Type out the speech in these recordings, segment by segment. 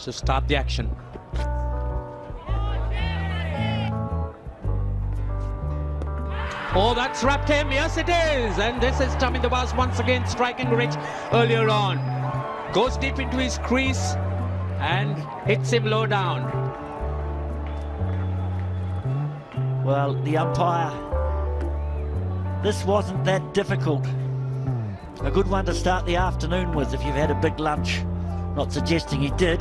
to start the action. Oh, that's wrapped him. Yes, it is. And this is Chaminda Vaas once again striking rich earlier on. Goes deep into his crease and hits him low down. Well, the umpire, this wasn't that difficult. A good one to start the afternoon with if you've had a big lunch. Not suggesting he did,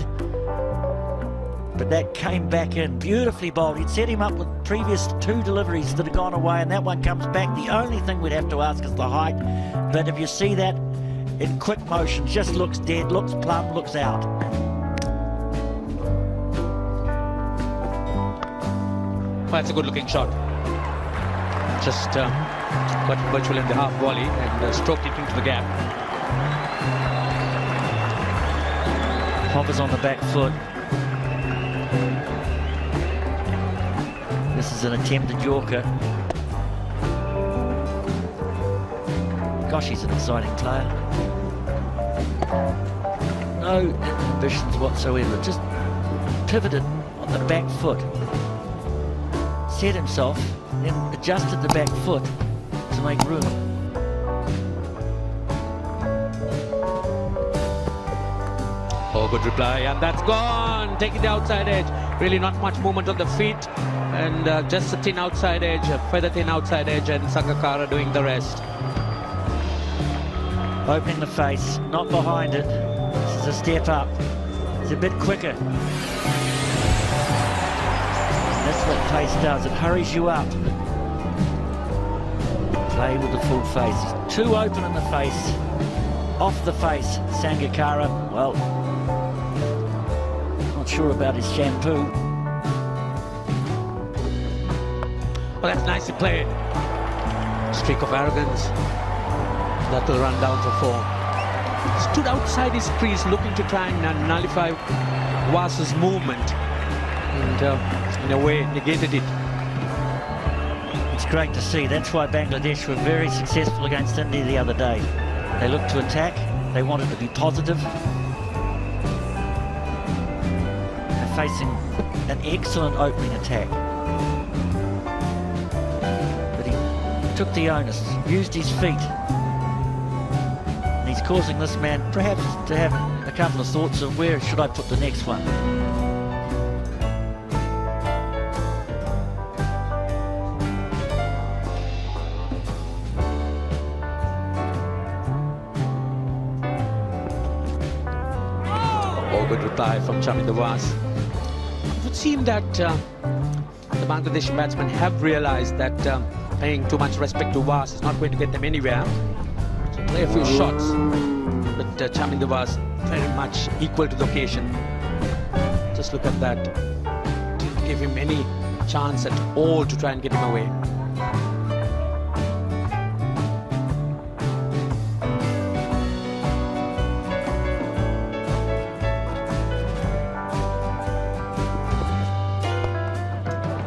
but that came back in beautifully bowled. He'd set him up with previous 2 deliveries that had gone away, and that one comes back. The only thing we'd have to ask is the height, but if you see that in quick motion, just looks dead, looks plumb, looks out. Well, that's a good looking shot. Just got virtually in the half volley and stroked it into the gap. Hovers on the back foot. This is an attempted Yorker. Gosh, he's an exciting player. No ambitions whatsoever. Just pivoted on the back foot. Set himself, then adjusted the back foot to make room. Oh, good reply, and that's gone. Taking the outside edge. Really not much movement on the feet, and just a thin outside edge, a feather thin outside edge, and Sangakkara doing the rest. Opening the face, not behind it. This is a step up. It's a bit quicker. That's what pace does. It hurries you up. Play with the full face. Too open in the face. Off the face, Sangakkara. Well, not sure about his shampoo. Well, that's nicely played. Streak of arrogance. That will run down for 4. Stood outside his crease looking to try and nullify Vaas's movement. And in a way negated it. It's great to see. That's why Bangladesh were very successful against India the other day. They looked to attack. They wanted to be positive. They're facing an excellent opening attack. But he took the onus, used his feet. And he's causing this man perhaps to have a couple of thoughts of where should I put the next one. Good reply from Chaminda Vaas. It would seem that the Bangladeshi batsmen have realized that paying too much respect to Vaas is not going to get them anywhere. So play a few shots, but Chaminda Vaas very much equal to the occasion. Just look at that. Didn't give him any chance at all to try and get him away.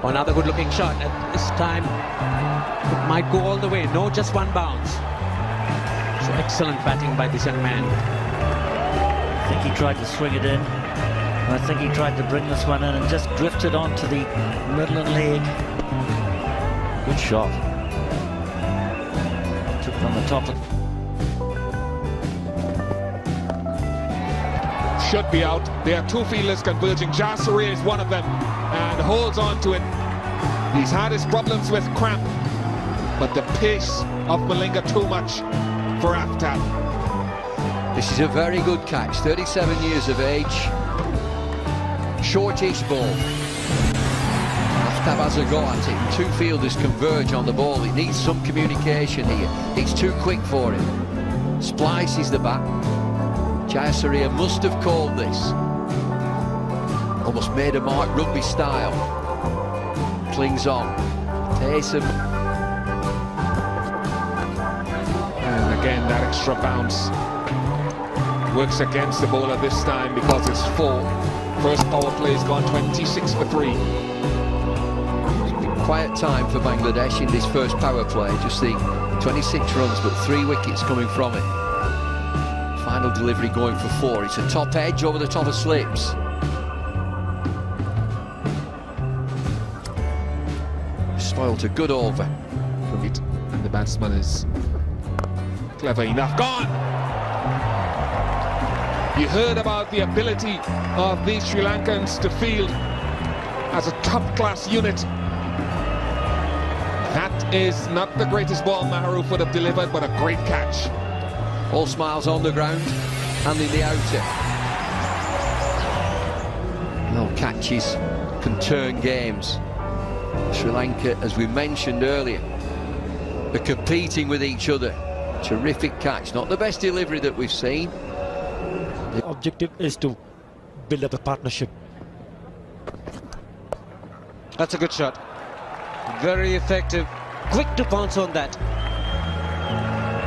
Another good looking shot, and this time it might go all the way. No, just one bounce. So excellent batting by this young man. I think he tried to swing it in. And I think he tried to bring this one in and just drifted onto the middle and leg. Good shot. Took it on the top. Should be out. There are 2 fielders converging. Jasuri is one of them and holds on to it. He's had his problems with cramp, but the pace of Malinga too much for Aftab. This is a very good catch. 37 years of age. Shortish ball. Aftab has a go at it. 2 fielders converge on the ball. It needs some communication here. It's too quick for him. Splices the bat. Jayasuriya must have called this. Almost made a mark rugby style. Clings on. Taysom. And again, that extra bounce works against the bowler this time because it's 4. First power play has gone 26 for 3. It's been quiet time for Bangladesh in this first power play. Just the 26 runs, but 3 wickets coming from it. Final delivery going for 4. It's a top edge over the top of slips. Spoilt a good over. From it, and the batsman is clever enough. Gone! You heard about the ability of these Sri Lankans to field as a top-class unit. That is not the greatest ball Maharoof would have delivered, but a great catch. All smiles on the ground and in the outer. Well, catches can turn games. Sri Lanka, as we mentioned earlier, are competing with each other. Terrific catch, not the best delivery that we've seen. The objective is to build up a partnership. That's a good shot. Very effective. Quick to pounce on that.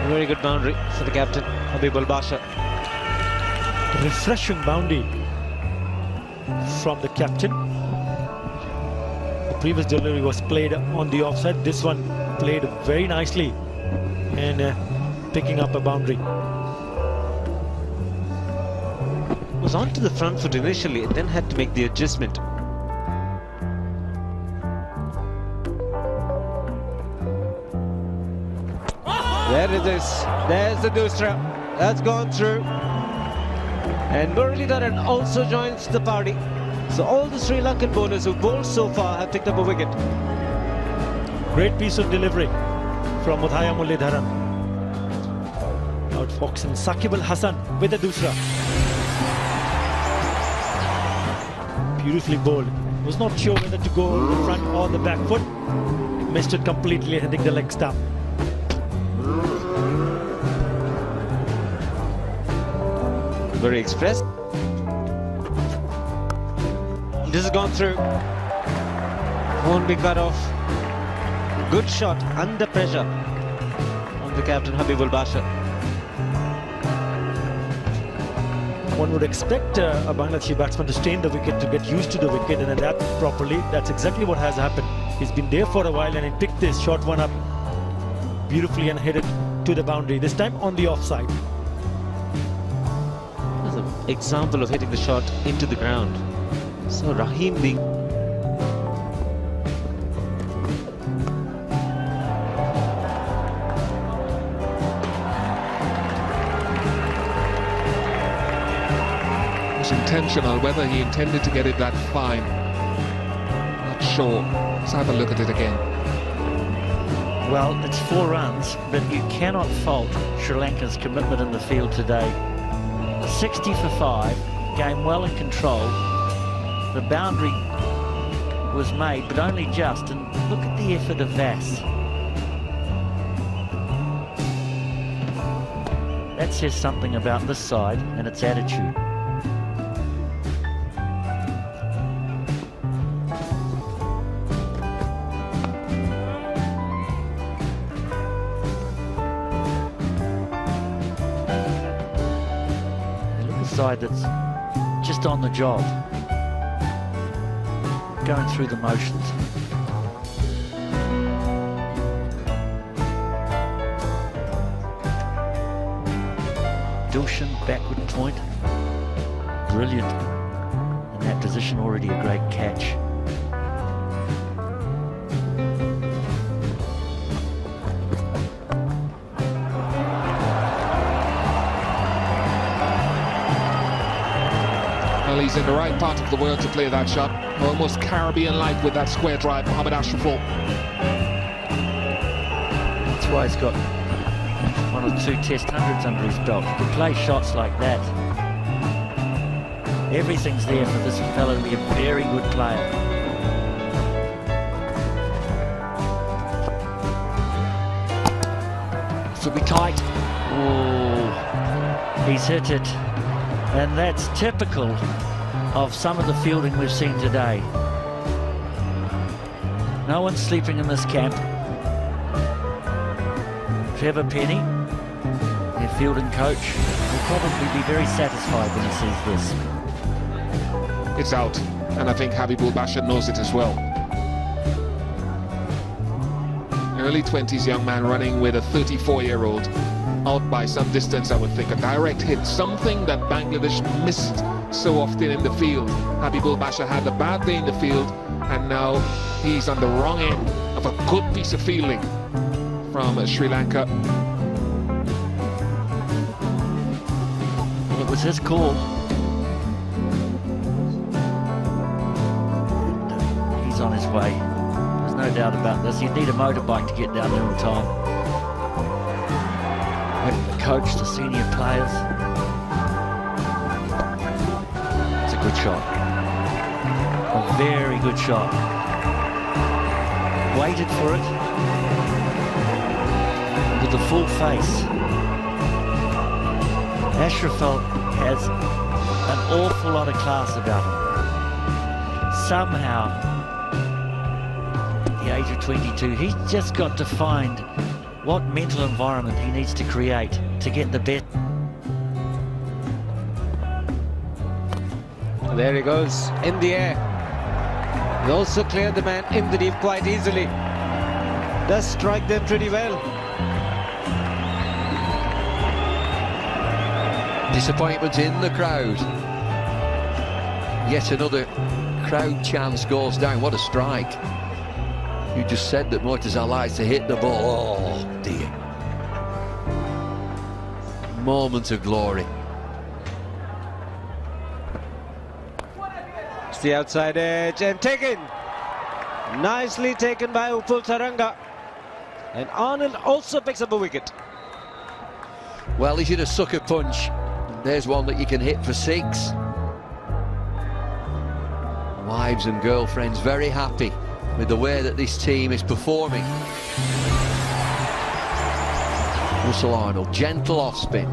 Very good boundary for the captain, Habibul Basha. Refreshing boundary from the captain. The previous delivery was played on the offside. This one played very nicely and picking up a boundary. Was onto the front foot initially and then had to make the adjustment. There it is. There's the Dusra. That's gone through. And Muralidharan also joins the party. So all the Sri Lankan bowlers who've bowled so far have picked up a wicket. Great piece of delivery from Uthaya Muralidharan. Out Fox and Saqib Al Hasan with the Dusra. Beautifully bowled. Was not sure whether to go the front or the back foot. Missed it completely, hitting the leg stump. Very express. This has gone through. Won't be cut off. Good shot under pressure on the captain Habibul Basha. One would expect a Bangladeshi batsman to stay in the wicket, to get used to the wicket and adapt properly. That's exactly what has happened. He's been there for a while and he picked this short one up beautifully and hit it to the boundary, this time on the offside. That's an example of hitting the shot into the ground. So Rahim being... Intentional, whether he intended to get it that fine, not sure. Let's have a look at it again. Well, it's 4 runs, but you cannot fault Sri Lanka's commitment in the field today. 60 for 5, game well in control. The boundary was made, but only just, and look at the effort of Vass. That says something about this side and its attitude. Side that's just on the job, going through the motions. Dilshan backward point, brilliant in that position, already a great catch. Well, he's in the right part of the world to play that shot. Almost Caribbean-like with that square drive, Mohammad Ashraful. That's why he's got 1 or 2 test hundreds under his belt. He can play shots like that. Everything's there for this fellow to be a very good player. This will be tight. Oh, he's hit it. And that's typical of some of the fielding we've seen today. No one's sleeping in this camp. Trevor Penny, their fielding coach, will probably be very satisfied when he sees this. It's out, and I think Habibul Basha knows it as well. Early 20s young man running with a 34-year-old. Out by some distance, I would think. A direct hit, something that Bangladesh missed so often in the field. Habibul Basha had a bad day in the field, and now he's on the wrong end of of a good piece of fielding from Sri Lanka. Well, it was his call. And he's on his way. There's no doubt about this. You'd need a motorbike to get down there on time. The coach, the senior players. It's a good shot. A very good shot. Waited for it with a full face. Ashraful has an awful lot of class about him. Somehow, at the age of 22, he's just got to find what mental environment he needs to create to get the best. There he goes, in the air. He also cleared the man in the deep quite easily. Does strike them pretty well. Disappointment in the crowd. Yet another crowd chance goes down. What a strike. You just said that Mortazar likes to hit the ball. Oh dear. Moment of glory. It's the outside edge and taken. Nicely taken by Upul Taranga. And Arnold also picks up a wicket. Well, he's hit a sucker punch. There's one that you can hit for 6. Wives and girlfriends very happy with the way that this team is performing. Russell Arnold, gentle off spin.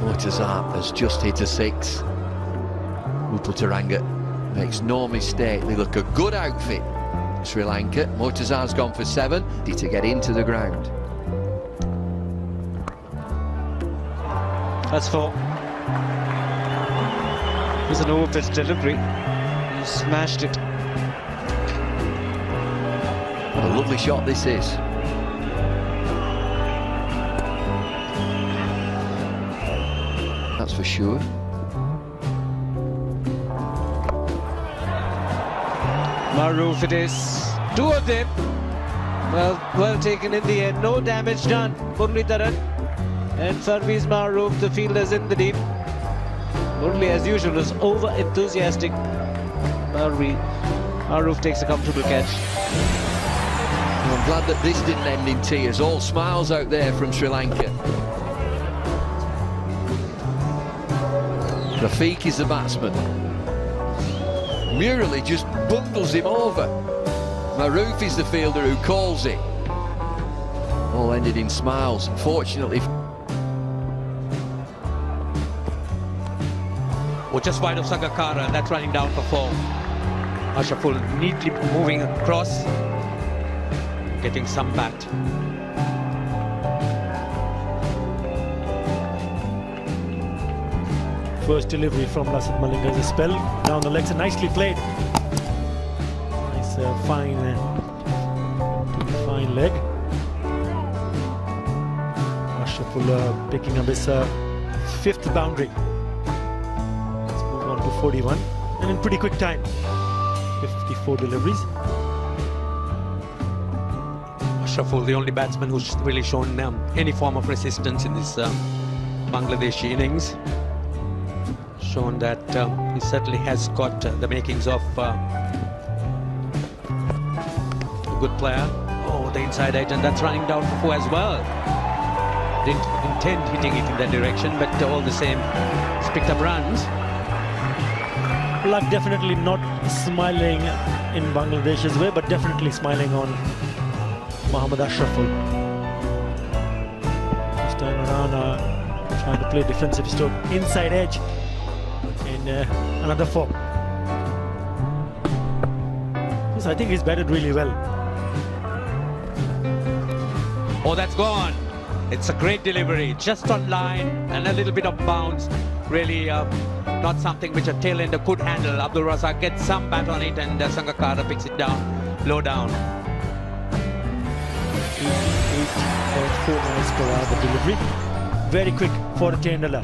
Mortazar has just hit a 6. Upul Taranga makes no mistake. They look a good outfit. Sri Lanka. Mortazar's gone for 7 to get into the ground. That's 4. It was an over-pitch delivery. He smashed it. What a lovely shot this is. That's for sure. Maroof it is. 2 of them. Well taken in the end. No damage done. Muralidharan and Parvez Maroof, the fielders in the deep. Murali, as usual, is over-enthusiastic. Maroof takes a comfortable catch. I'm glad that this didn't end in tears. All smiles out there from Sri Lanka. Rafiq is the batsman. Murali just bundles him over. Maroof is the fielder who calls it. All ended in smiles. Fortunately. Oh, just wide of Sangakkara, and that's running down for 4. Ashraful neatly moving across, getting some bat. First delivery from Lasith Malinga is a spell down the legs and nicely played. Nice fine leg. Ashraful picking up his 5th boundary. Let's move on to 41 and in pretty quick time. 54 deliveries. Ashraful, the only batsman who's really shown any form of resistance in this Bangladeshi innings. Shown that he certainly has got the makings of a good player. Oh, the inside edge, and that's running down for 4 as well. Didn't intend hitting it in that direction, but all the same, he's picked up runs. Luck definitely not smiling in Bangladesh's way, but definitely smiling on Mohammad Ashraful. This time around, trying to play defensive stroke, inside edge, and another 4. Yes, I think he's batted really well. Oh, that's gone. It's a great delivery, just on line and a little bit of bounce. Really not something which a tail-ender could handle. Abdul Razak gets some bat on it, and Sangakkara picks it down, low down. 8.4 miles per hour the delivery. Very quick for a tail-ender.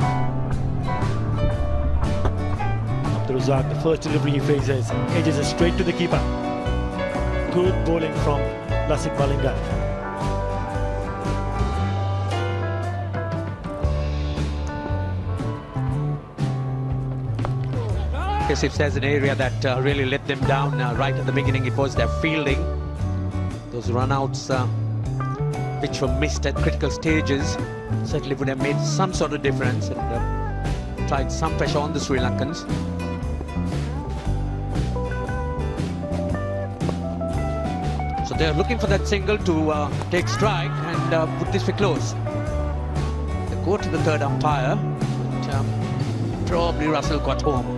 Razak, the first delivery he faces, edges it straight to the keeper. Good bowling from Lasik Malinga. Yes, if there's an area that really let them down right at the beginning, it was their fielding. Those run-outs which were missed at critical stages certainly would have made some sort of difference and tried some pressure on the Sri Lankans. So they're looking for that single to take strike and put this for close. They go to the third umpire, but probably Russell got home.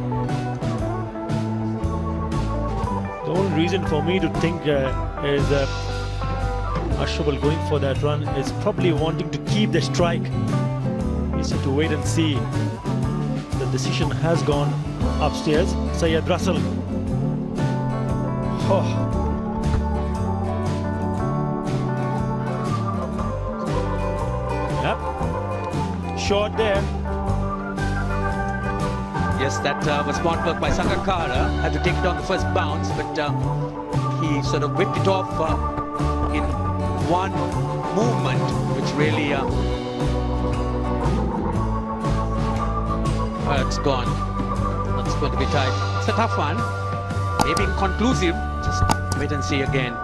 The only reason for me to think is Ashraful going for that run is probably wanting to keep the strike. He's to wait and see. The decision has gone upstairs. Syed Russell. Oh. Yep. Short there. Yes, that was smart work by Sangakkara. Had to take it on the first bounce, but he sort of whipped it off in one movement, which really it's gone. That's going to be tight. It's a tough one. Maybe inconclusive. Just wait and see again.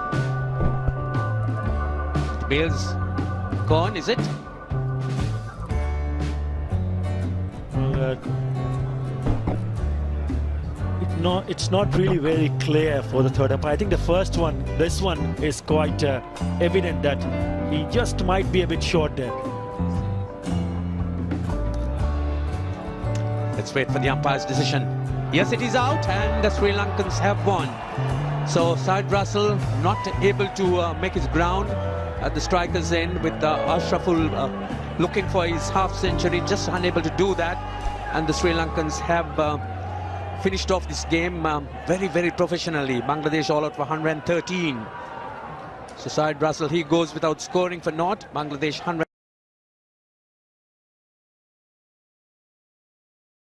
Bale's gone, is it? It's not really very clear for the third umpire. I think the first one, this one is quite evident that he just might be a bit short there. Let's wait for the umpire's decision. Yes, it is out, and the Sri Lankans have won. So Syed Russell not able to make his ground at the striker's end, with Ashraful looking for his half century, just unable to do that. And the Sri Lankans have finished off this game very, very professionally. Bangladesh all out for 113. So Syed Russell, he goes without scoring for naught. Bangladesh 100.